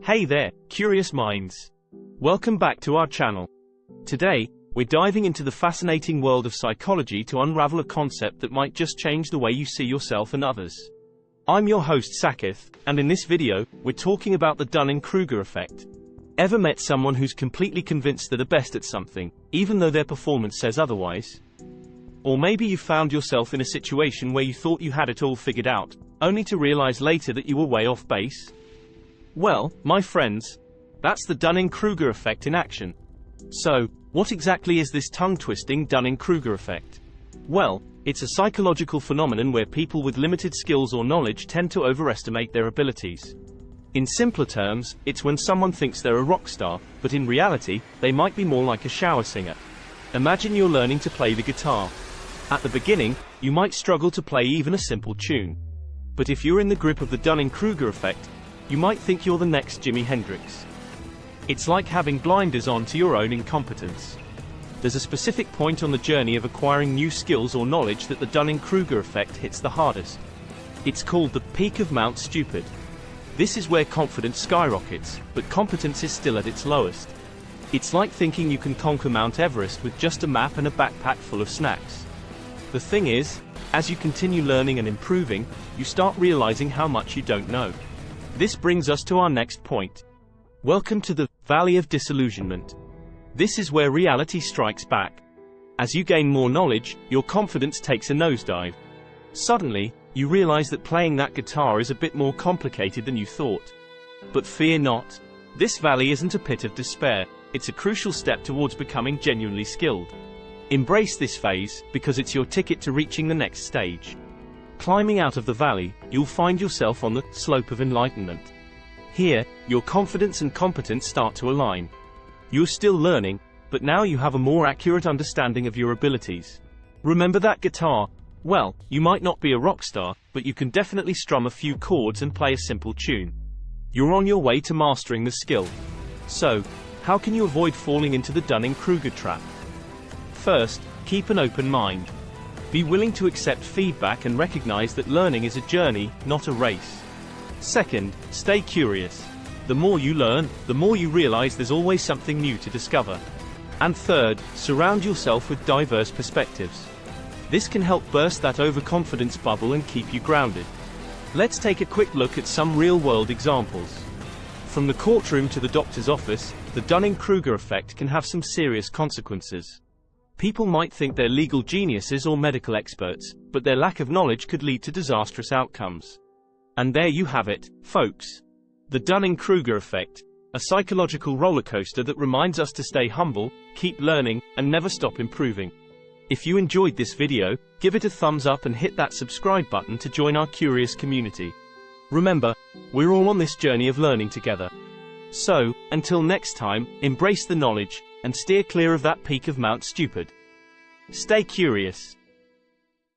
Hey there, curious minds. Welcome back to our channel. Today, we're diving into the fascinating world of psychology to unravel a concept that might just change the way you see yourself and others. I'm your host Sakith, and in this video, we're talking about the Dunning-Kruger Effect. Ever met someone who's completely convinced they're the best at something, even though their performance says otherwise? Or maybe you found yourself in a situation where you thought you had it all figured out, only to realize later that you were way off base? Well, my friends, that's the Dunning-Kruger Effect in action. So, what exactly is this tongue-twisting Dunning-Kruger Effect? Well, it's a psychological phenomenon where people with limited skills or knowledge tend to overestimate their abilities. In simpler terms, it's when someone thinks they're a rock star, but in reality, they might be more like a shower singer. Imagine you're learning to play the guitar. At the beginning, you might struggle to play even a simple tune. But if you're in the grip of the Dunning-Kruger Effect, you might think you're the next Jimi Hendrix. It's like having blinders on to your own incompetence. There's a specific point on the journey of acquiring new skills or knowledge that the Dunning-Kruger Effect hits the hardest. It's called the peak of Mount Stupid. This is where confidence skyrockets, but competence is still at its lowest. It's like thinking you can conquer Mount Everest with just a map and a backpack full of snacks. The thing is, as you continue learning and improving, you start realizing how much you don't know. This brings us to our next point. Welcome to the Valley of Disillusionment. This is where reality strikes back. As you gain more knowledge, your confidence takes a nosedive. Suddenly, you realize that playing that guitar is a bit more complicated than you thought. But fear not. This valley isn't a pit of despair, it's a crucial step towards becoming genuinely skilled. Embrace this phase, because it's your ticket to reaching the next stage. Climbing out of the valley, you'll find yourself on the slope of enlightenment. Here, your confidence and competence start to align. You're still learning, but now you have a more accurate understanding of your abilities. Remember that guitar? Well, you might not be a rock star, but you can definitely strum a few chords and play a simple tune. You're on your way to mastering the skill. So, how can you avoid falling into the Dunning-Kruger trap? First, keep an open mind. Be willing to accept feedback and recognize that learning is a journey, not a race. Second, stay curious. The more you learn, the more you realize there's always something new to discover. And third, surround yourself with diverse perspectives. This can help burst that overconfidence bubble and keep you grounded. Let's take a quick look at some real-world examples. From the courtroom to the doctor's office, the Dunning-Kruger effect can have some serious consequences. People might think they're legal geniuses or medical experts, but their lack of knowledge could lead to disastrous outcomes. And there you have it, folks. The Dunning-Kruger effect, a psychological roller coaster that reminds us to stay humble, keep learning, and never stop improving. If you enjoyed this video, give it a thumbs up and hit that subscribe button to join our curious community. Remember, we're all on this journey of learning together. So, until next time, embrace the knowledge, and steer clear of that peak of Mount Stupid. Stay curious.